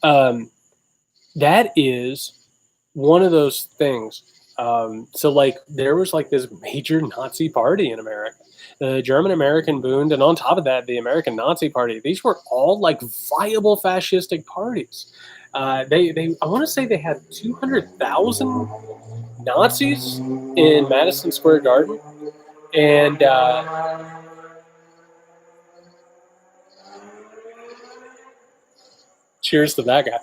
That is one of those things. So like there was like this major Nazi party in America, the German American Bund, and on top of that, the American Nazi Party. These were all like viable fascistic parties. I want to say they had 200,000 Nazis in Madison Square Garden, and cheers to that guy.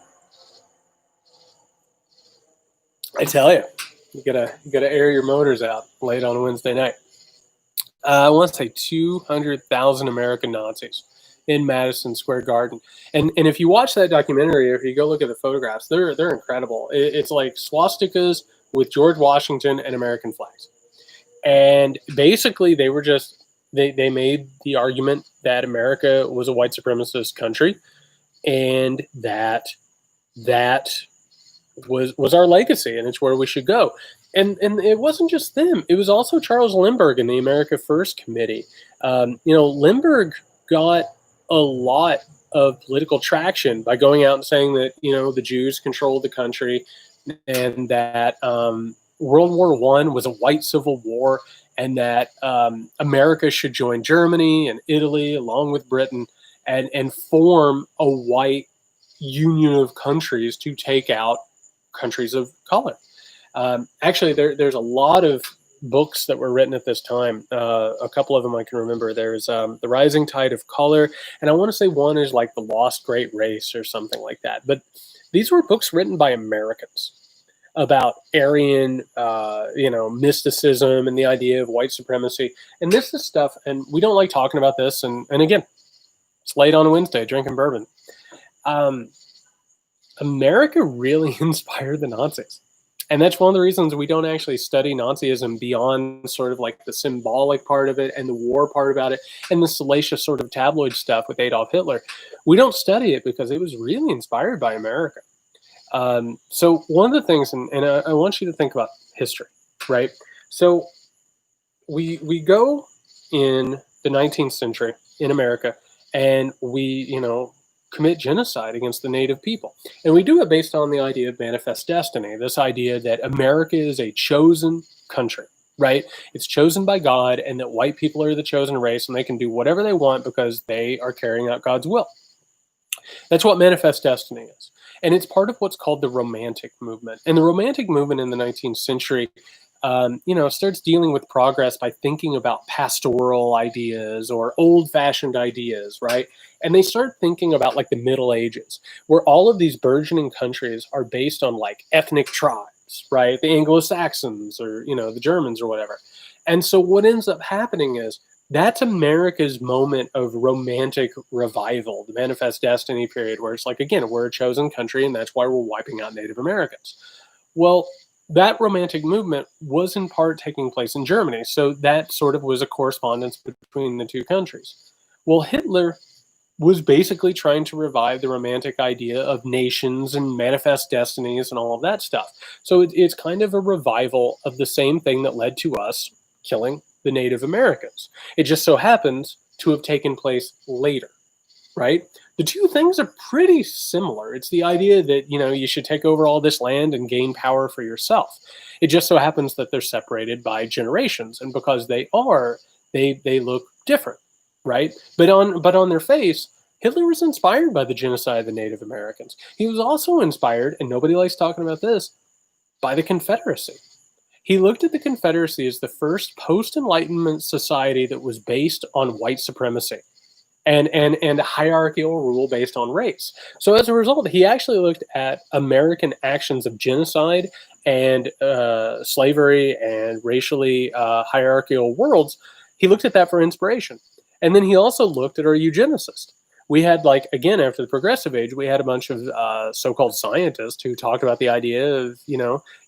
I tell you. You gotta air your motors out late on a Wednesday night. I want to say 200,000 American Nazis in Madison Square Garden, and if you watch that documentary, or if you go look at the photographs, they're incredible. It's like swastikas with George Washington and American flags, and basically they were just they made the argument that America was a white supremacist country, and that was our legacy, and it's where we should go. And it wasn't just them; it was also Charles Lindbergh and the America First Committee. Lindbergh got a lot of political traction by going out and saying that the Jews controlled the country, and that World War I was a white civil war, and that America should join Germany and Italy along with Britain and form a white union of countries to take out countries of color. Actually, there's a lot of books that were written at this time. A couple of them I can remember. There's The Rising Tide of Color, and I want to say one is like The Lost Great Race or something like that. But these were books written by Americans about Aryan, mysticism and the idea of white supremacy. And this is stuff, and we don't like talking about this. And again, it's late on a Wednesday, drinking bourbon. America really inspired the Nazis. And that's one of the reasons we don't actually study Nazism beyond sort of like the symbolic part of it and the war part about it and the salacious sort of tabloid stuff with Adolf Hitler. We don't study it because it was really inspired by America. So one of the things, and I want you to think about history, right? So we go in the 19th century in America, and we, commit genocide against the native people. And we do it based on the idea of manifest destiny, this idea that America is a chosen country, right? It's chosen by God, and that white people are the chosen race, and they can do whatever they want because they are carrying out God's will. That's what manifest destiny is. And it's part of what's called the Romantic movement. And the Romantic movement in the 19th century, starts dealing with progress by thinking about pastoral ideas or old-fashioned ideas, right? And they start thinking about like the Middle Ages, where all of these burgeoning countries are based on like ethnic tribes, right? The Anglo-Saxons or, the Germans or whatever. And so what ends up happening is that's America's moment of romantic revival, the manifest destiny period, where it's like, again, we're a chosen country, and that's why we're wiping out Native Americans. Well, that romantic movement was in part taking place in Germany. So that sort of was a correspondence between the two countries. Well, Hitler was basically trying to revive the romantic idea of nations and manifest destinies and all of that stuff. So it's kind of a revival of the same thing that led to us killing the Native Americans. It just so happens to have taken place later, right? The two things are pretty similar. It's the idea that, you should take over all this land and gain power for yourself. It just so happens that they're separated by generations. And because they are, they look different, right? But on their face, Hitler was inspired by the genocide of the Native Americans. He was also inspired, and nobody likes talking about this, by the Confederacy. He looked at the Confederacy as the first post-Enlightenment society that was based on white supremacy and hierarchical rule based on race. So as a result, he actually looked at American actions of genocide and slavery and racially hierarchical worlds. He looked at that for inspiration. And then he also looked at our eugenicists. We had, again, after the Progressive Age, we had a bunch of so-called scientists who talked about the idea of,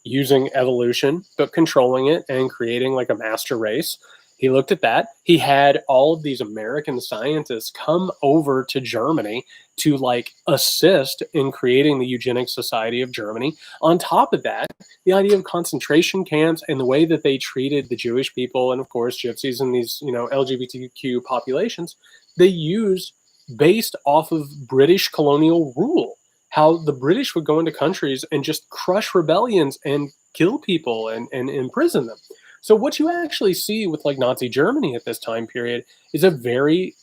using evolution, but controlling it and creating like a master race. He looked at that. He had all of these American scientists come over to Germany to assist in creating the Eugenic Society of Germany. On top of that, the idea of concentration camps and the way that they treated the Jewish people and, of course, gypsies and these, LGBTQ populations, they used based off of British colonial rule, how the British would go into countries and just crush rebellions and kill people and imprison them. So what you actually see with Nazi Germany at this time period is a very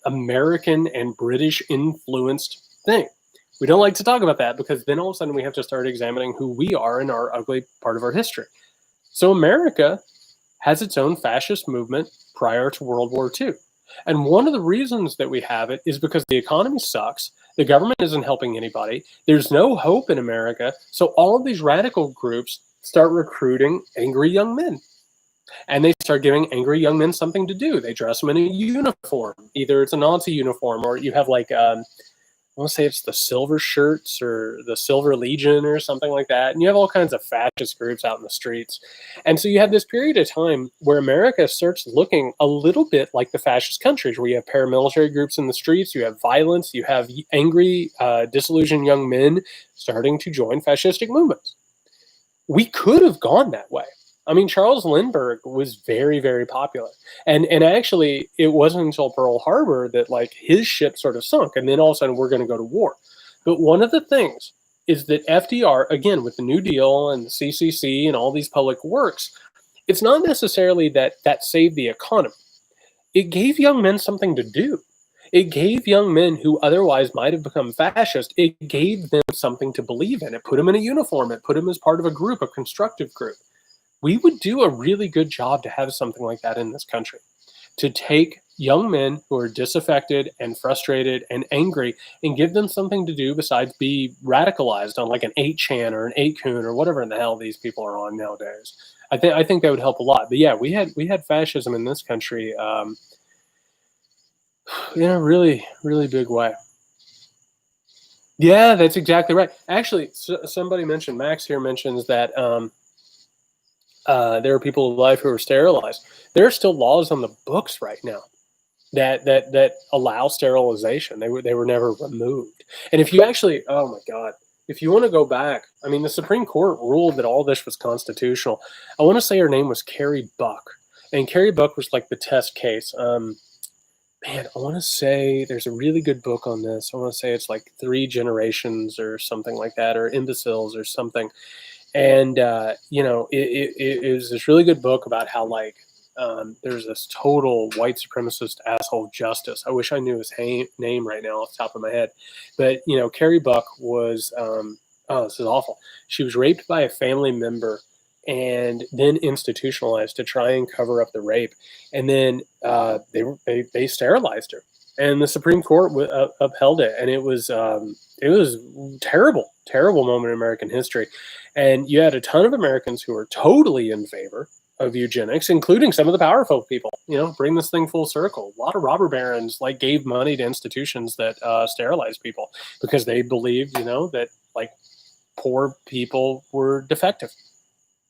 American and British influenced thing. We don't like to talk about that because then all of a sudden we have to start examining who we are in our ugly part of our history. So America has its own fascist movement prior to World War II. And one of the reasons that we have it is because the economy sucks. The government isn't helping anybody. There's no hope in America. So all of these radical groups start recruiting angry young men. And they start giving angry young men something to do. They dress them in a uniform. Either it's a Nazi uniform or you have want to say it's the Silver Shirts or the Silver Legion or something like that. And you have all kinds of fascist groups out in the streets. And so you have this period of time where America starts looking a little bit like the fascist countries, where you have paramilitary groups in the streets, you have violence, you have angry, disillusioned young men starting to join fascistic movements. We could have gone that way. I mean, Charles Lindbergh was very, very popular. And actually, it wasn't until Pearl Harbor that, like, his ship sort of sunk. And then all of a sudden, we're going to go to war. But one of the things is that FDR, again, with the New Deal and the CCC and all these public works, it's not necessarily that saved the economy. It gave young men something to do. It gave young men who otherwise might have become fascist, it gave them something to believe in. It put them in a uniform. It put them as part of a group, a constructive group. We would do a really good job to have something like that in this country, to take young men who are disaffected and frustrated and angry and give them something to do besides be radicalized on like an 8chan or an 8kun or whatever in the hell these people are on nowadays. I think that would help a lot. But yeah, we had fascism in this country in a really, really big way. Yeah, that's exactly right. Actually, somebody mentioned, Max here mentions that there are people alive who are sterilized. There are still laws on the books right now that allow sterilization. They were never removed. And if you actually, oh my God, if you want to go back, I mean, the Supreme Court ruled that all this was constitutional. I want to say her name was Carrie Buck, and Carrie Buck was like the test case. Man, I want to say there's a really good book on this. I want to say it's like 3 Generations or something like that, or Imbeciles or something. And, it was this really good book about how, like, there's this total white supremacist asshole justice. I wish I knew his name right now off the top of my head. But, Carrie Buck was, this is awful. She was raped by a family member and then institutionalized to try and cover up the rape. And then they sterilized her. And the Supreme Court upheld it. And it was terrible, terrible moment in American history. And you had a ton of Americans who were totally in favor of eugenics, including some of the powerful people. Bring this thing full circle. A lot of robber barons gave money to institutions that sterilized people because they believed, that poor people were defective.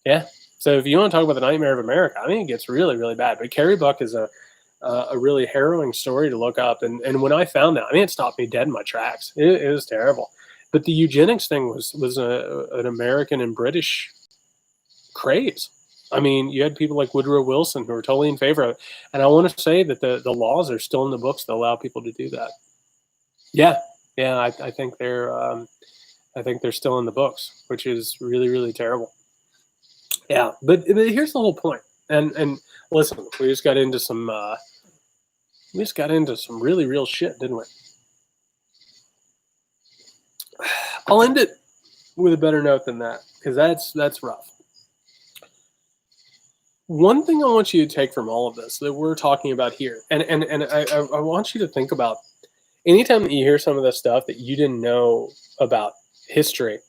Yeah. So if you want to talk about the nightmare of America, I mean, it gets really, really bad. But Carrie Buck is a really harrowing story to look up. And when I found that, I mean, it stopped me dead in my tracks. It was terrible. But the eugenics thing was an American and British craze. I mean, you had people like Woodrow Wilson who were totally in favor of it. And I want to say that the laws are still in the books that allow people to do that. Yeah. Yeah. I think they're still in the books, which is really, really terrible. Yeah. But here's the whole point. And listen, we just got into some really real shit, didn't we? I'll end it with a better note than that, because that's rough. One thing I want you to take from all of this that we're talking about here, and I want you to think about, anytime that you hear some of the stuff that you didn't know about history,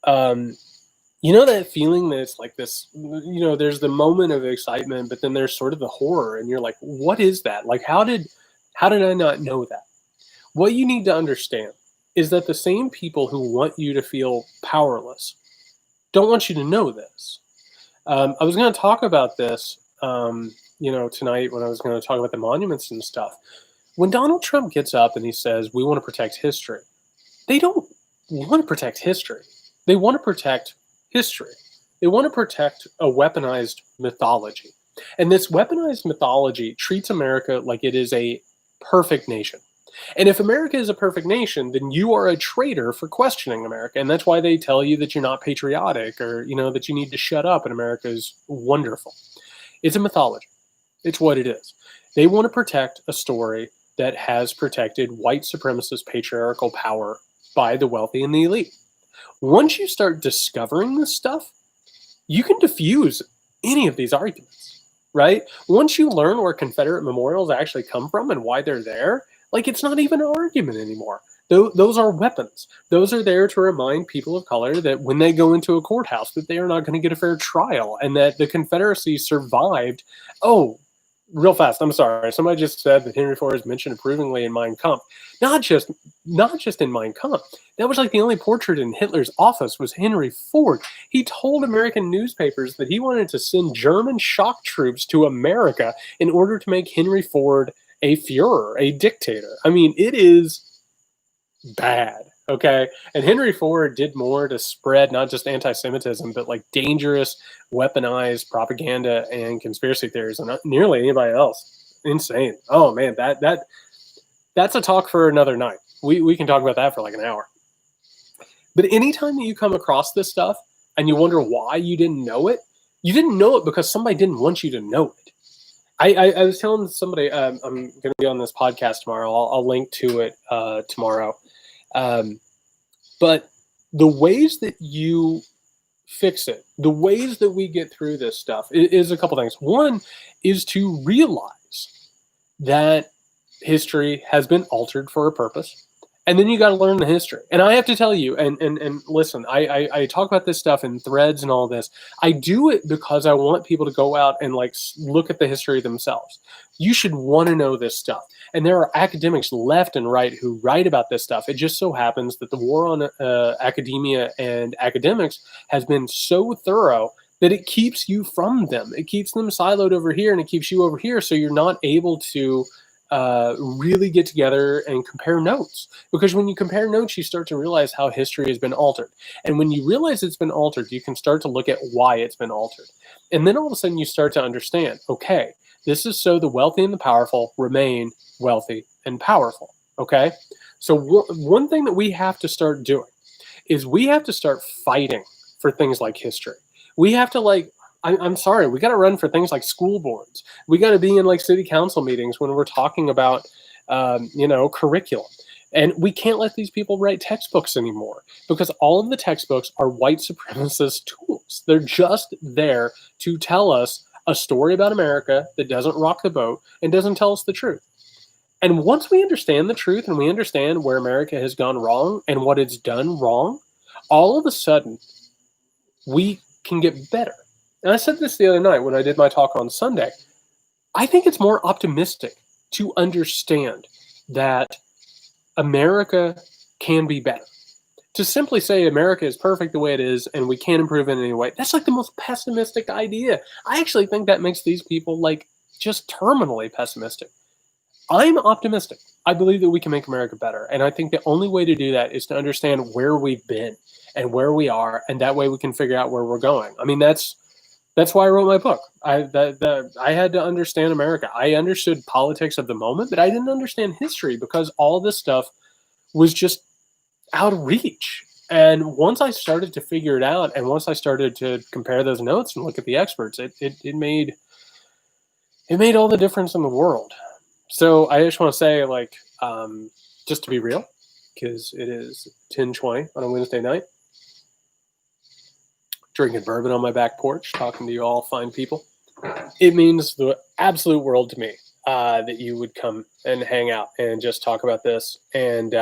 that feeling that it's like this, there's the moment of excitement, but then there's sort of the horror, and you're like, what is that? Like, how did I not know that? What you need to understand is that the same people who want you to feel powerless don't want you to know this. I was going to talk about this, tonight when I was going to talk about the monuments and stuff. When Donald Trump gets up and he says, we want to protect history, they don't want to protect history. They want to protect history. They want to protect a weaponized mythology. And this weaponized mythology treats America like it is a perfect nation. And if America is a perfect nation, then you are a traitor for questioning America. And that's why they tell you that you're not patriotic, or, that you need to shut up and America is wonderful. It's a mythology. It's what it is. They want to protect a story that has protected white supremacist patriarchal power by the wealthy and the elite. Once you start discovering this stuff, you can diffuse any of these arguments, right? Once you learn where Confederate memorials actually come from and why they're there, it's not even an argument anymore. Those are weapons. Those are there to remind people of color that when they go into a courthouse, that they are not going to get a fair trial, and that the Confederacy survived. Oh, real fast. I'm sorry. Somebody just said that Henry Ford is mentioned approvingly in Mein Kampf. Not just in Mein Kampf. That was like the only portrait in Hitler's office was Henry Ford. He told American newspapers that he wanted to send German shock troops to America in order to make Henry Ford a Führer, a dictator. I mean, it is bad. Okay. And Henry Ford did more to spread not just anti Semitism, but like dangerous, weaponized propaganda and conspiracy theories than nearly anybody else. Insane. Oh, man. That's a talk for another night. We can talk about that for like an hour. But anytime that you come across this stuff and you wonder why you didn't know it because somebody didn't want you to know it. I was telling somebody, I'm going to be on this podcast tomorrow. I'll link to it tomorrow. But the ways that you fix it, the ways that we get through this stuff is a couple things. One is to realize that history has been altered for a purpose. And then you got to learn the history. And I have to tell you, and listen, I talk about this stuff in threads and all this. I do it because I want people to go out and like look at the history themselves. You should want to know this stuff. And there are academics left and right who write about this stuff. It just so happens that the war on academia and academics has been so thorough that it keeps you from them. It keeps them siloed over here and it keeps you over here. So you're not able to really get together and compare notes. Because when you compare notes, you start to realize how history has been altered. And when you realize it's been altered, you can start to look at why it's been altered. And then all of a sudden you start to understand, okay, this is so the wealthy and the powerful remain wealthy and powerful. Okay. So one thing that we have to start doing is we have to start fighting for things like history. We have to I'm sorry, we got to run for things like school boards. We got to be in like city council meetings when we're talking about, curriculum. And we can't let these people write textbooks anymore because all of the textbooks are white supremacist tools. They're just there to tell us a story about America that doesn't rock the boat and doesn't tell us the truth. And once we understand the truth and we understand where America has gone wrong and what it's done wrong, all of a sudden we can get better. And I said this the other night when I did my talk on Sunday. I think it's more optimistic to understand that America can be better. To simply say America is perfect the way it is and we can't improve in any way, that's like the most pessimistic idea. I actually think that makes these people like just terminally pessimistic. I'm optimistic. I believe that we can make America better. And I think the only way to do that is to understand where we've been and where we are. And that way we can figure out where we're going. I mean, that's why I wrote my book. I had to understand America. I understood politics of the moment, but I didn't understand history because all this stuff was just out of reach. And once I started to figure it out, and once I started to compare those notes and look at the experts, it made all the difference in the world. So I just want to say, just to be real, because it is 10:20 on a Wednesday night. Drinking bourbon on my back porch, talking to you all fine people. It means the absolute world to me that you would come and hang out and just talk about this. And,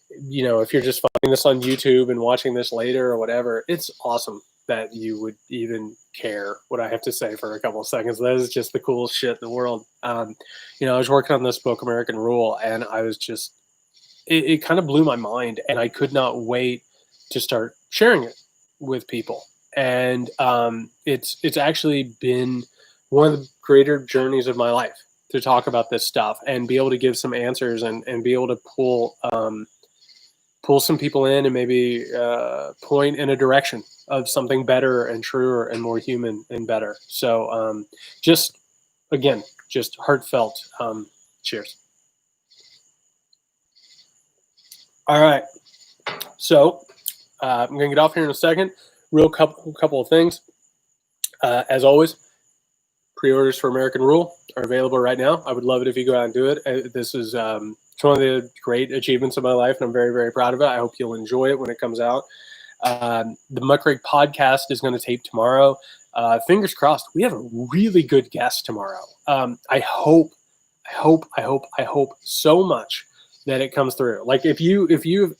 if you're just finding this on YouTube and watching this later or whatever, it's awesome that you would even care what I have to say for a couple of seconds. That is just the coolest shit in the world. I was working on this book, American Rule, and I was just, it kind of blew my mind, and I could not wait to start sharing it with people. And it's actually been one of the greater journeys of my life to talk about this stuff and be able to give some answers and be able to pull some people in and maybe point in a direction of something better and truer and more human and better. So just heartfelt cheers. All right. So I'm going to get off here in a second. Real couple of things. As always, pre-orders for American Rule are available right now. I would love it if you go out and do it. This is it's one of the great achievements of my life, and I'm very, very proud of it. I hope you'll enjoy it when it comes out. The Muckrake podcast is going to tape tomorrow. Fingers crossed. We have a really good guest tomorrow. I hope so much that it comes through. Like if you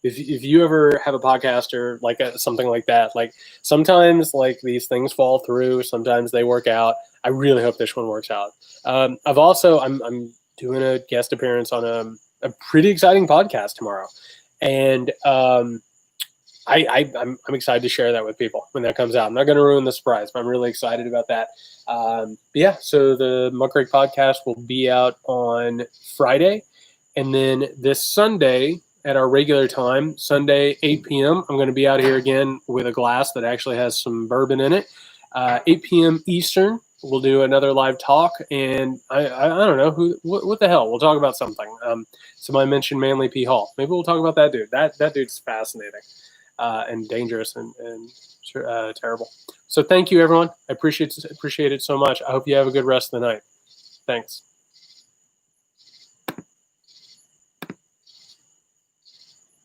if you ever have a podcast or like something like that, like sometimes like these things fall through, sometimes they work out. I really hope this one works out. I'm doing a guest appearance on a pretty exciting podcast tomorrow, and I'm excited to share that with people when that comes out. I'm not going to ruin the surprise, but I'm really excited about that. But yeah, so the Muckrake podcast will be out on Friday, and then this Sunday at our regular time, Sunday 8 p.m. I'm going to be out here again with a glass that actually has some bourbon in it. 8 p.m. Eastern. We'll do another live talk, and I don't know what the hell. We'll talk about something. Somebody mentioned Manly P. Hall. Maybe we'll talk about that dude. That dude's fascinating. And dangerous and terrible. So thank you, everyone. I appreciate it so much. I hope you have a good rest of the night. Thanks.